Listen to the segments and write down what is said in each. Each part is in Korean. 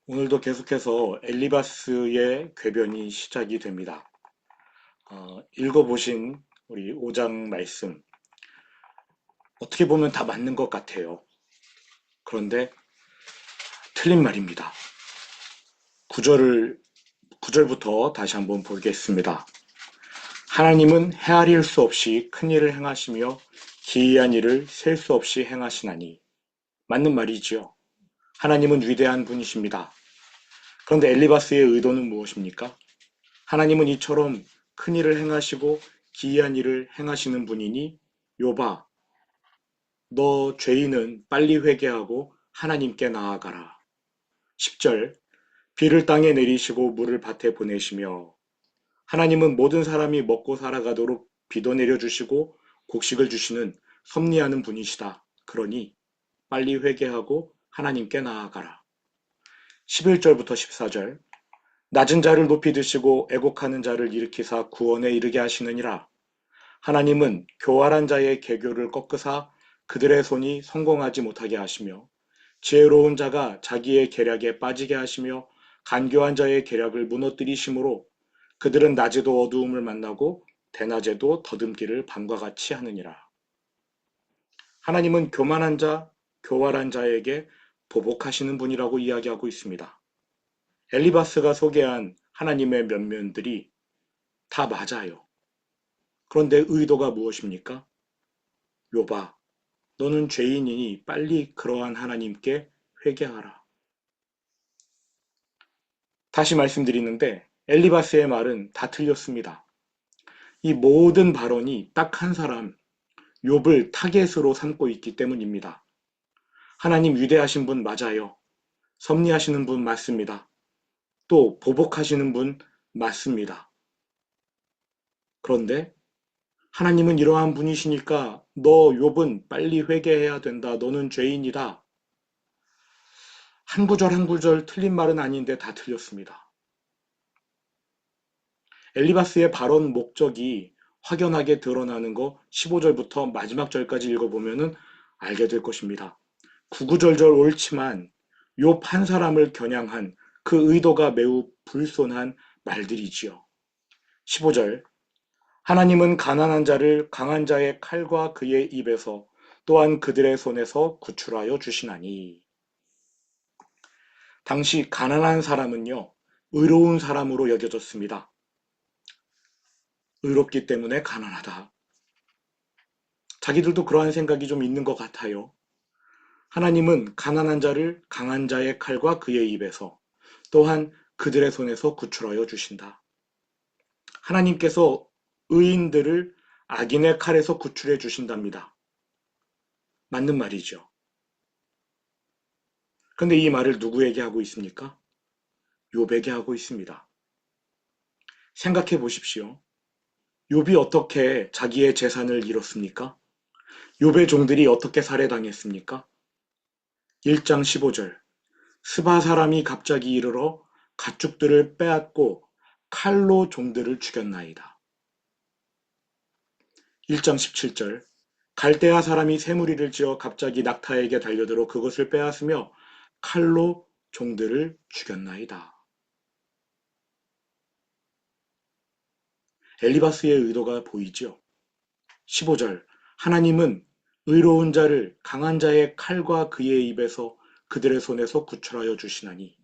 오늘도 계속해서 엘리바스의 궤변이 시작이 됩니다. 읽어보신 우리 5장 말씀, 어떻게 보면 다 맞는 것 같아요. 그런데 틀린 말입니다. 9절부터 다시 한번 보겠습니다. 하나님은 헤아릴 수 없이 큰 일을 행하시며 기이한 일을 셀 수 없이 행하시나니. 맞는 말이지요. 하나님은 위대한 분이십니다. 그런데 엘리바스의 의도는 무엇입니까? 하나님은 이처럼 큰 일을 행하시고 기이한 일을 행하시는 분이니 욥아, 너 죄인은 빨리 회개하고 하나님께 나아가라. 10절, 비를 땅에 내리시고 물을 밭에 보내시며. 하나님은 모든 사람이 먹고 살아가도록 비도 내려주시고 곡식을 주시는 섭리하는 분이시다. 그러니 빨리 회개하고 하나님께 나아가라. 11절부터 14절, 낮은 자를 높이 드시고 애곡하는 자를 일으키사 구원에 이르게 하시느니라. 하나님은 교활한 자의 계교를 꺾으사 그들의 손이 성공하지 못하게 하시며, 지혜로운 자가 자기의 계략에 빠지게 하시며 간교한 자의 계략을 무너뜨리심으로 그들은 낮에도 어두움을 만나고 대낮에도 더듬기를 밤과 같이 하느니라. 하나님은 교만한 자, 교활한 자에게 보복하시는 분이라고 이야기하고 있습니다. 엘리바스가 소개한 하나님의 면면들이 다 맞아요. 그런데 의도가 무엇입니까? 욥아, 너는 죄인이니 빨리 그러한 하나님께 회개하라. 다시 말씀드리는데 엘리바스의 말은 다 틀렸습니다. 이 모든 발언이 딱 한 사람, 욥을 타겟으로 삼고 있기 때문입니다. 하나님 위대하신 분 맞아요. 섭리하시는 분 맞습니다. 또 보복하시는 분 맞습니다. 그런데 하나님은 이러한 분이시니까 너 욥은 빨리 회개해야 된다. 너는 죄인이다. 한 구절 한 구절 틀린 말은 아닌데 다 틀렸습니다. 엘리바스의 발언 목적이 확연하게 드러나는 거 15절부터 마지막 절까지 읽어보면 알게 될 것입니다. 구구절절 옳지만 욥 한 사람을 겨냥한 그 의도가 매우 불손한 말들이지요. 15절, 하나님은 가난한 자를 강한 자의 칼과 그의 입에서 또한 그들의 손에서 구출하여 주시나니. 당시 가난한 사람은요, 의로운 사람으로 여겨졌습니다. 의롭기 때문에 가난하다. 자기들도 그러한 생각이 좀 있는 것 같아요. 하나님은 가난한 자를 강한 자의 칼과 그의 입에서 또한 그들의 손에서 구출하여 주신다. 하나님께서 의인들을 악인의 칼에서 구출해 주신답니다. 맞는 말이죠. 그런데 이 말을 누구에게 하고 있습니까? 욥에게 하고 있습니다. 생각해 보십시오. 욥이 어떻게 자기의 재산을 잃었습니까? 욥의 종들이 어떻게 살해당했습니까? 1장 15절, 스바 사람이 갑자기 이르러 가축들을 빼앗고 칼로 종들을 죽였나이다. 1장 17절, 갈대아 사람이 새무리를 지어 갑자기 낙타에게 달려들어 그것을 빼앗으며 칼로 종들을 죽였나이다. 엘리바스의 의도가 보이지요. 15절, 하나님은 의로운 자를 강한 자의 칼과 그의 입에서 그들의 손에서 구출하여 주시나니.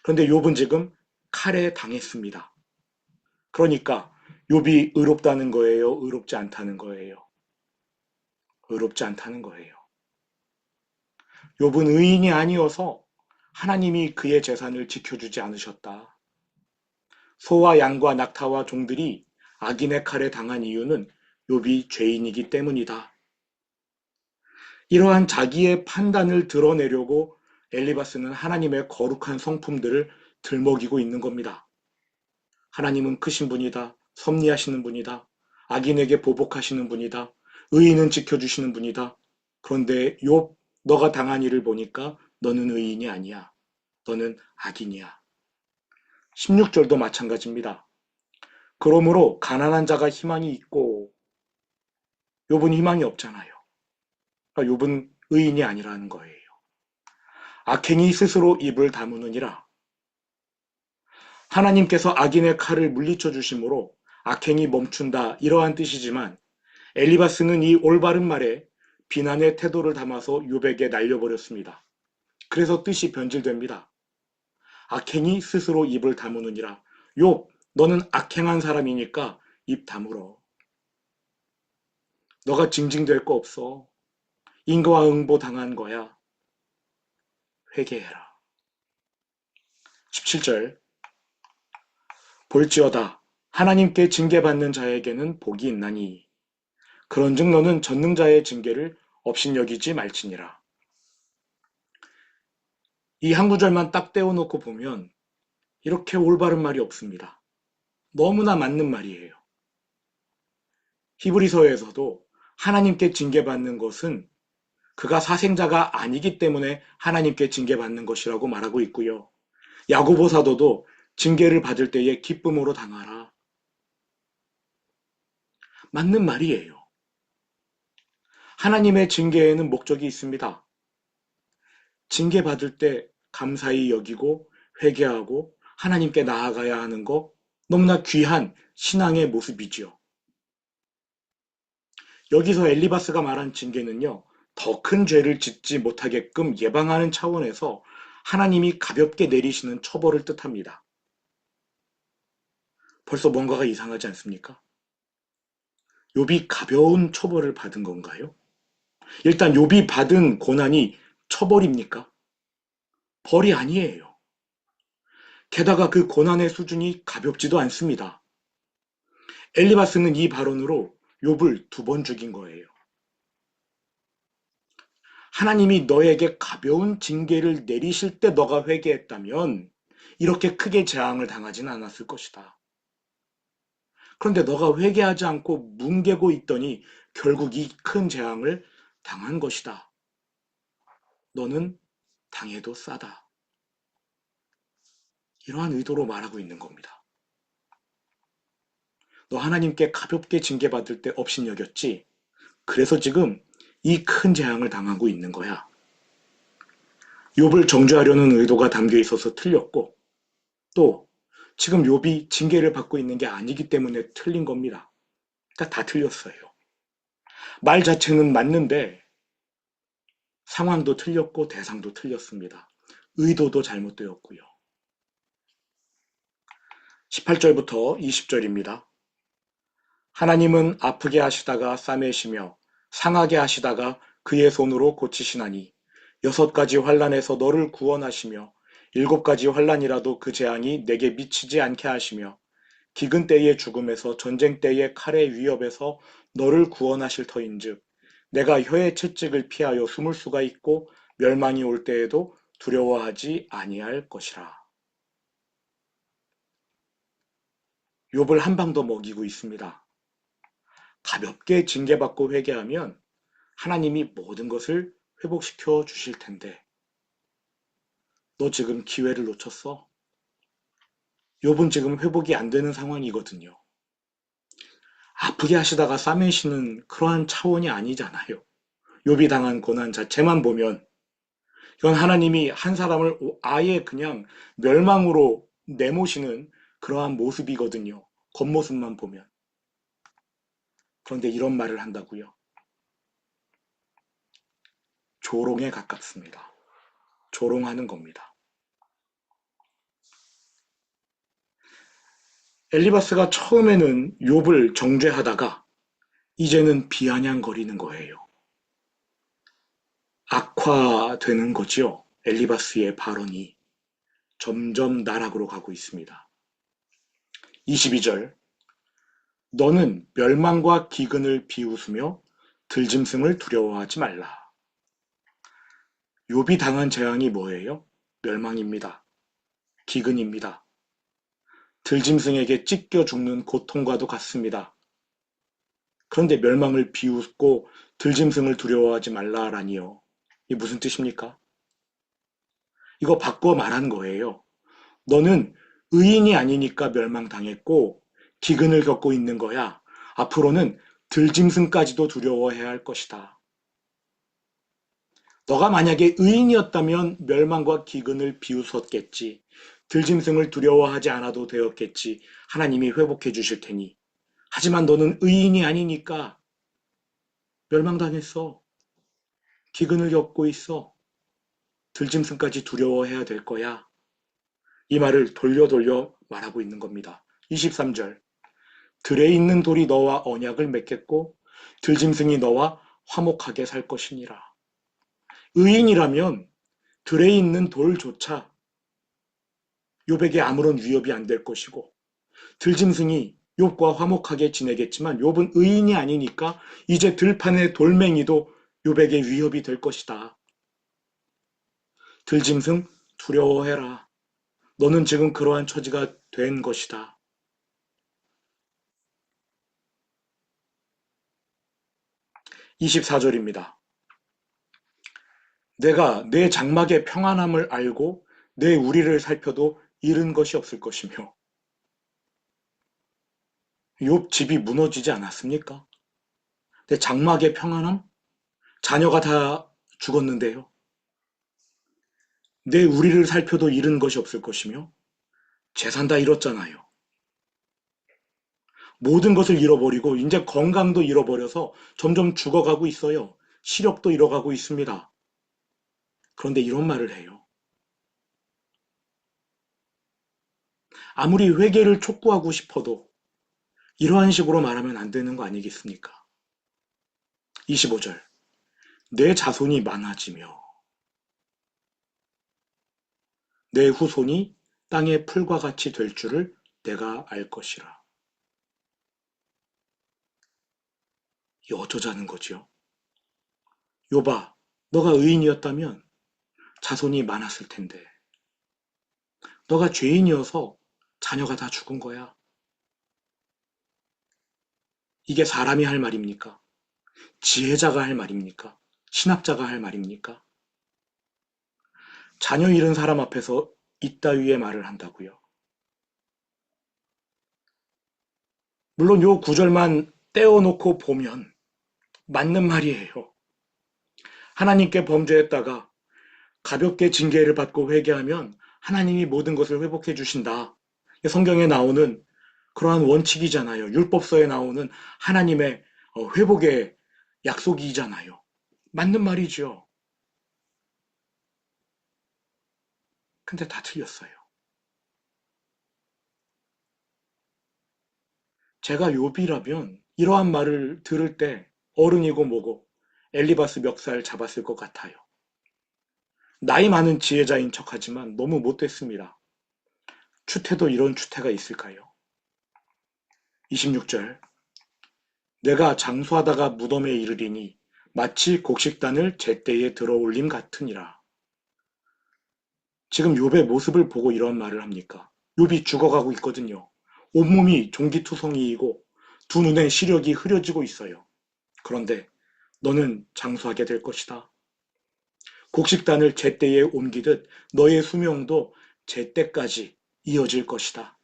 그런데 욥은 지금 칼에 당했습니다. 그러니까 욥이 의롭다는 거예요? 의롭지 않다는 거예요? 의롭지 않다는 거예요. 욥은 의인이 아니어서 하나님이 그의 재산을 지켜주지 않으셨다. 소와 양과 낙타와 종들이 악인의 칼에 당한 이유는 욥이 죄인이기 때문이다. 이러한 자기의 판단을 드러내려고 엘리바스는 하나님의 거룩한 성품들을 들먹이고 있는 겁니다. 하나님은 크신 분이다. 섭리하시는 분이다. 악인에게 보복하시는 분이다. 의인은 지켜주시는 분이다. 그런데 욥, 너가 당한 일을 보니까 너는 의인이 아니야. 너는 악인이야. 16절도 마찬가지입니다. 그러므로 가난한 자가 희망이 있고 욥은 희망이 없잖아요. 그러니까 욥은 의인이 아니라는 거예요. 악행이 스스로 입을 다무느니라. 하나님께서 악인의 칼을 물리쳐 주심으로 악행이 멈춘다 이러한 뜻이지만 엘리바스는 이 올바른 말에 비난의 태도를 담아서 욥에게 날려버렸습니다. 그래서 뜻이 변질됩니다. 악행이 스스로 입을 다무느니라. 욥, 너는 악행한 사람이니까 입 다물어. 너가 징징댈 거 없어. 인과응보 당한 거야. 회개해라. 17절 볼지어다 하나님께 징계받는 자에게는 복이 있나니 그런즉 너는 전능자의 징계를 업신여기지 말지니라. 이 한 구절만 딱 떼어놓고 보면 이렇게 올바른 말이 없습니다. 너무나 맞는 말이에요. 히브리서에서도 하나님께 징계받는 것은 그가 사생자가 아니기 때문에 하나님께 징계받는 것이라고 말하고 있고요. 야고보 사도도 징계를 받을 때에 기쁨으로 당하라. 맞는 말이에요. 하나님의 징계에는 목적이 있습니다. 징계받을 때 감사히 여기고 회개하고 하나님께 나아가야 하는 거 너무나 귀한 신앙의 모습이지요. 여기서 엘리바스가 말한 징계는요. 더 큰 죄를 짓지 못하게끔 예방하는 차원에서 하나님이 가볍게 내리시는 처벌을 뜻합니다. 벌써 뭔가가 이상하지 않습니까? 욥이 가벼운 처벌을 받은 건가요? 일단 욥이 받은 고난이 처벌입니까? 벌이 아니에요. 게다가 그 고난의 수준이 가볍지도 않습니다. 엘리바스는 이 발언으로 욥을 2번 죽인 거예요. 하나님이 너에게 가벼운 징계를 내리실 때 너가 회개했다면 이렇게 크게 재앙을 당하진 않았을 것이다. 그런데 너가 회개하지 않고 뭉개고 있더니 결국 이 큰 재앙을 당한 것이다. 너는 당해도 싸다. 이러한 의도로 말하고 있는 겁니다. 너 하나님께 가볍게 징계받을 때 업신여겼지. 그래서 지금 이 큰 재앙을 당하고 있는 거야. 욥을 정죄하려는 의도가 담겨 있어서 틀렸고 또 지금 욥이 징계를 받고 있는 게 아니기 때문에 틀린 겁니다. 그러니까 다 틀렸어요. 말 자체는 맞는데 상황도 틀렸고 대상도 틀렸습니다. 의도도 잘못되었고요. 18절부터 20절입니다. 하나님은 아프게 하시다가 싸매시며 상하게 하시다가 그의 손으로 고치시나니 6가지 환난에서 너를 구원하시며 7가지 환난이라도 그 재앙이 내게 미치지 않게 하시며 기근 때의 죽음에서 전쟁 때의 칼의 위협에서 너를 구원하실 터인즉 내가 혀의 채찍을 피하여 숨을 수가 있고 멸망이 올 때에도 두려워하지 아니할 것이라. 욥을 한 방 더 먹이고 있습니다. 가볍게 징계받고 회개하면 하나님이 모든 것을 회복시켜 주실 텐데 너 지금 기회를 놓쳤어. 욥은 지금 회복이 안 되는 상황이거든요. 아프게 하시다가 싸매시는 그러한 차원이 아니잖아요. 욥이 당한 고난 자체만 보면 이건 하나님이 한 사람을 아예 그냥 멸망으로 내모시는 그러한 모습이거든요. 겉모습만 보면. 그런데 이런 말을 한다고요. 조롱에 가깝습니다. 조롱하는 겁니다. 엘리바스가 처음에는 욥을 정죄하다가 이제는 비아냥거리는 거예요. 악화되는 거지요. 엘리바스의 발언이 점점 나락으로 가고 있습니다. 22절 너는 멸망과 기근을 비웃으며 들짐승을 두려워하지 말라. 욥이 당한 재앙이 뭐예요? 멸망입니다. 기근입니다. 들짐승에게 찢겨 죽는 고통과도 같습니다. 그런데 멸망을 비웃고 들짐승을 두려워하지 말라라니요. 이게 무슨 뜻입니까? 이거 바꿔 말한 거예요. 너는 의인이 아니니까 멸망당했고 기근을 겪고 있는 거야. 앞으로는 들짐승까지도 두려워해야 할 것이다. 너가 만약에 의인이었다면 멸망과 기근을 비웃었겠지. 들짐승을 두려워하지 않아도 되었겠지. 하나님이 회복해 주실 테니. 하지만 너는 의인이 아니니까 멸망당했어. 기근을 겪고 있어. 들짐승까지 두려워해야 될 거야. 이 말을 돌려 말하고 있는 겁니다. 23절. 들에 있는 돌이 너와 언약을 맺겠고 들짐승이 너와 화목하게 살 것이니라. 의인이라면 들에 있는 돌조차 욥에게 아무런 위협이 안 될 것이고 들짐승이 욥과 화목하게 지내겠지만 욥은 의인이 아니니까 이제 들판의 돌멩이도 욥에게 위협이 될 것이다. 들짐승 두려워해라. 너는 지금 그러한 처지가 된 것이다. 24절입니다. 내가 내 장막의 평안함을 알고 내 우리를 살펴도 잃은 것이 없을 것이며 욥 집이 무너지지 않았습니까? 내 장막의 평안함? 자녀가 다 죽었는데요. 내 우리를 살펴도 잃은 것이 없을 것이며 재산 다 잃었잖아요. 모든 것을 잃어버리고 이제 건강도 잃어버려서 점점 죽어가고 있어요. 시력도 잃어가고 있습니다. 그런데 이런 말을 해요. 아무리 회개를 촉구하고 싶어도 이러한 식으로 말하면 안 되는 거 아니겠습니까? 25절. 내 자손이 많아지며 내 후손이 땅의 풀과 같이 될 줄을 내가 알 것이라. 이 어쩌자는 거지요? 욥아, 너가 의인이었다면 자손이 많았을 텐데 너가 죄인이어서 자녀가 다 죽은 거야. 이게 사람이 할 말입니까? 지혜자가 할 말입니까? 신학자가 할 말입니까? 자녀 잃은 사람 앞에서 이따위의 말을 한다고요. 물론 요 구절만 떼어놓고 보면 맞는 말이에요. 하나님께 범죄했다가 가볍게 징계를 받고 회개하면 하나님이 모든 것을 회복해 주신다. 성경에 나오는 그러한 원칙이잖아요. 율법서에 나오는 하나님의 회복의 약속이잖아요. 맞는 말이죠. 근데 다 틀렸어요. 제가 욥이라면 이러한 말을 들을 때 어른이고 뭐고 엘리바스 멱살 잡았을 것 같아요. 나이 많은 지혜자인 척하지만 너무 못됐습니다. 추태도 이런 추태가 있을까요? 26절. 내가 장수하다가 무덤에 이르리니 마치 곡식단을 제때에 들어올림 같으니라. 지금 욥의 모습을 보고 이런 말을 합니까? 욥이 죽어가고 있거든요. 온몸이 종기투성이이고 두 눈에 시력이 흐려지고 있어요. 그런데 너는 장수하게 될 것이다. 곡식단을 제때에 옮기듯 너의 수명도 제때까지 이어질 것이다.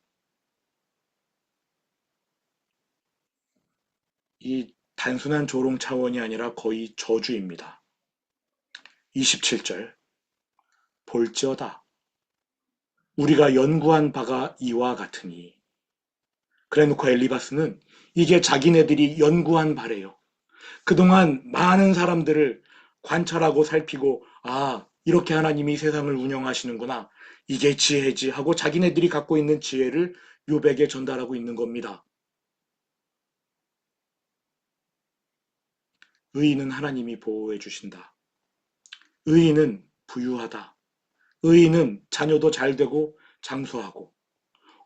이 단순한 조롱 차원이 아니라 거의 저주입니다. 27절. 볼지어다. 우리가 연구한 바가 이와 같으니. 그래놓고 엘리바스는 이게 자기네들이 연구한 바래요. 그동안 많은 사람들을 관찰하고 살피고 이렇게 하나님이 세상을 운영하시는구나. 이게 지혜지 하고 자기네들이 갖고 있는 지혜를 욥에게 전달하고 있는 겁니다. 의인은 하나님이 보호해 주신다. 의인은 부유하다. 의인은 자녀도 잘 되고 장수하고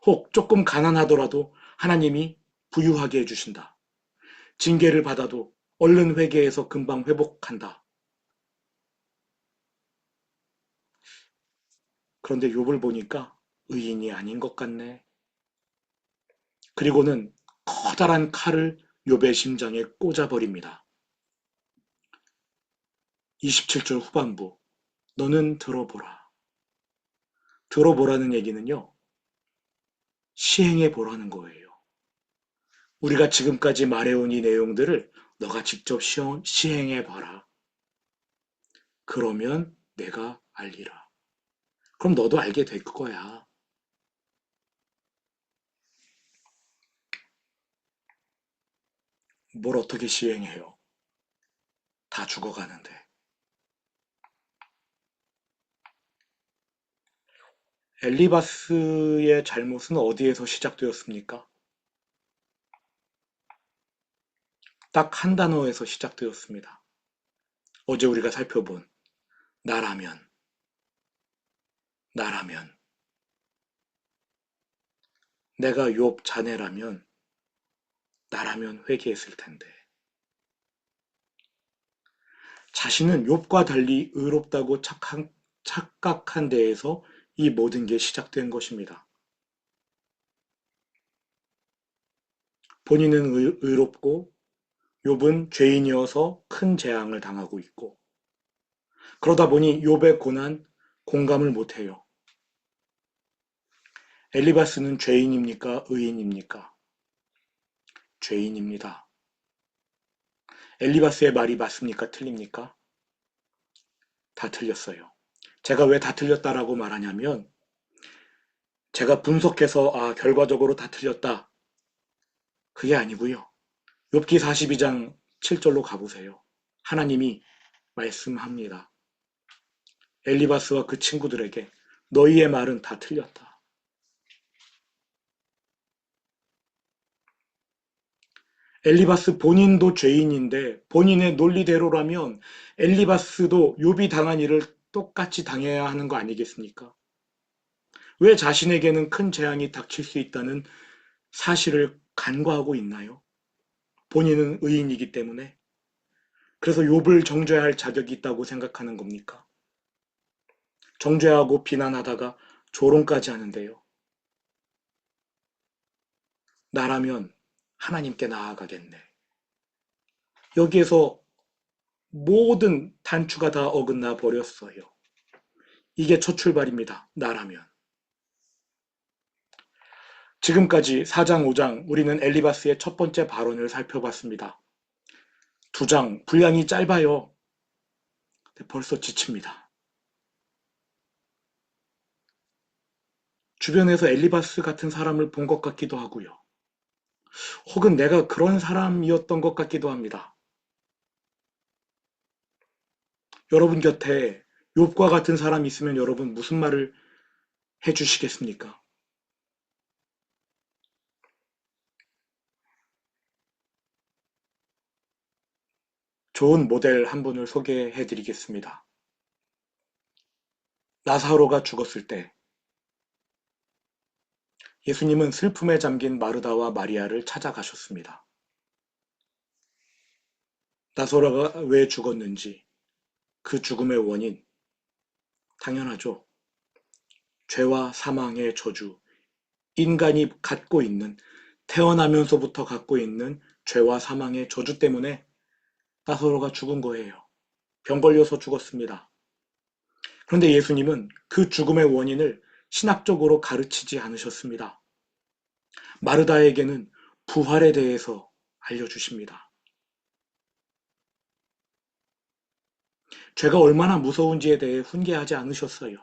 혹 조금 가난하더라도 하나님이 부유하게 해주신다. 징계를 받아도 얼른 회개해서 금방 회복한다. 그런데 욥을 보니까 의인이 아닌 것 같네. 그리고는 커다란 칼을 욥의 심장에 꽂아버립니다. 27절 후반부. 너는 들어보라. 들어보라는 얘기는요. 시행해 보라는 거예요. 우리가 지금까지 말해온 이 내용들을 너가 직접 시행해 봐라. 그러면 내가 알리라. 그럼 너도 알게 될 거야. 뭘 어떻게 시행해요? 다 죽어가는데. 엘리바스의 잘못은 어디에서 시작되었습니까? 딱 한 단어에서 시작되었습니다. 어제 우리가 살펴본 나라면, 나라면, 내가 욥 자네라면 나라면 회개했을 텐데. 자신은 욥과 달리 의롭다고 착각한 데에서 이 모든 게 시작된 것입니다. 본인은 의롭고 욥은 죄인이어서 큰 재앙을 당하고 있고, 그러다 보니 욥의 고난 공감을 못해요. 엘리바스는 죄인입니까? 의인입니까? 죄인입니다. 엘리바스의 말이 맞습니까? 틀립니까? 다 틀렸어요. 제가 왜 다 틀렸다라고 말하냐면, 제가 분석해서 결과적으로 다 틀렸다. 그게 아니고요. 욥기 42장 7절로 가보세요. 하나님이 말씀합니다. 엘리바스와 그 친구들에게 너희의 말은 다 틀렸다. 엘리바스 본인도 죄인인데 본인의 논리대로라면 엘리바스도 욥이 당한 일을 똑같이 당해야 하는 거 아니겠습니까? 왜 자신에게는 큰 재앙이 닥칠 수 있다는 사실을 간과하고 있나요? 본인은 의인이기 때문에. 그래서 욥을 정죄할 자격이 있다고 생각하는 겁니까? 정죄하고 비난하다가 조롱까지 하는데요. 나라면 하나님께 나아가겠네. 여기에서 모든 단추가 다 어긋나 버렸어요. 이게 첫 출발입니다. 나라면. 지금까지 4장, 5장 우리는 엘리바스의 첫 번째 발언을 살펴봤습니다. 2장 분량이 짧아요. 벌써 지칩니다. 주변에서 엘리바스 같은 사람을 본 것 같기도 하고요. 혹은 내가 그런 사람이었던 것 같기도 합니다. 여러분 곁에 욥과 같은 사람이 있으면 여러분 무슨 말을 해주시겠습니까? 좋은 모델 한 분을 소개해 드리겠습니다. 나사로가 죽었을 때 예수님은 슬픔에 잠긴 마르다와 마리아를 찾아가셨습니다. 나사로가 왜 죽었는지, 그 죽음의 원인, 당연하죠. 죄와 사망의 저주, 인간이 갖고 있는, 태어나면서부터 갖고 있는 죄와 사망의 저주 때문에 나사로가 죽은 거예요. 병 걸려서 죽었습니다. 그런데 예수님은 그 죽음의 원인을 신학적으로 가르치지 않으셨습니다. 마르다에게는 부활에 대해서 알려주십니다. 죄가 얼마나 무서운지에 대해 훈계하지 않으셨어요.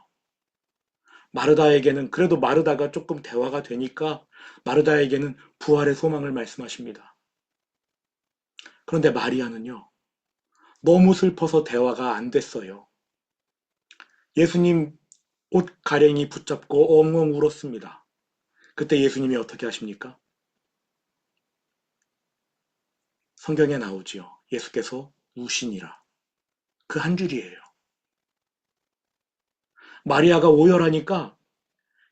마르다에게는 그래도 마르다가 조금 대화가 되니까 마르다에게는 부활의 소망을 말씀하십니다. 그런데 마리아는요, 너무 슬퍼서 대화가 안 됐어요. 예수님 옷 가랭이 붙잡고 엉엉 울었습니다. 그때 예수님이 어떻게 하십니까? 성경에 나오지요. 예수께서 우시니라. 그 한 줄이에요. 마리아가 오열하니까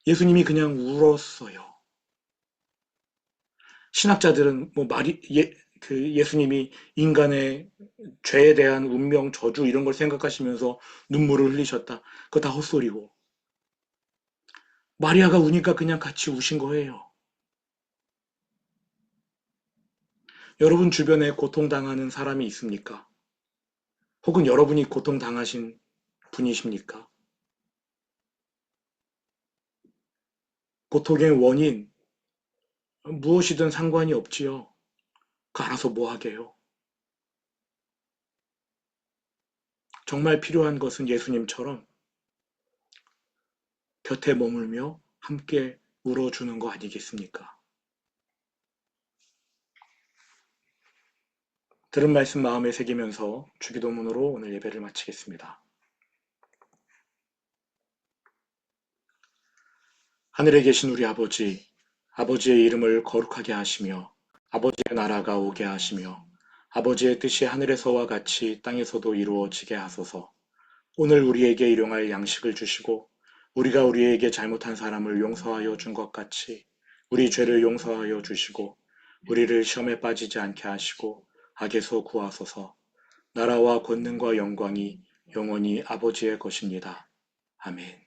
예수님이 그냥 울었어요. 신학자들은 그 예수님이 인간의 죄에 대한 운명, 저주 이런 걸 생각하시면서 눈물을 흘리셨다. 그거 다 헛소리고. 마리아가 우니까 그냥 같이 우신 거예요. 여러분 주변에 고통당하는 사람이 있습니까? 혹은 여러분이 고통당하신 분이십니까? 고통의 원인, 무엇이든 상관이 없지요. 그 알아서 뭐 하게요? 정말 필요한 것은 예수님처럼 곁에 머물며 함께 울어주는 거 아니겠습니까? 들은 말씀 마음에 새기면서 주기도문으로 오늘 예배를 마치겠습니다. 하늘에 계신 우리 아버지, 아버지의 이름을 거룩하게 하시며 아버지의 나라가 오게 하시며 아버지의 뜻이 하늘에서와 같이 땅에서도 이루어지게 하소서. 오늘 우리에게 일용할 양식을 주시고 우리가 우리에게 잘못한 사람을 용서하여 준 것 같이 우리 죄를 용서하여 주시고 우리를 시험에 빠지지 않게 하시고 악에서 구하소서. 나라와 권능과 영광이 영원히 아버지의 것입니다. 아멘.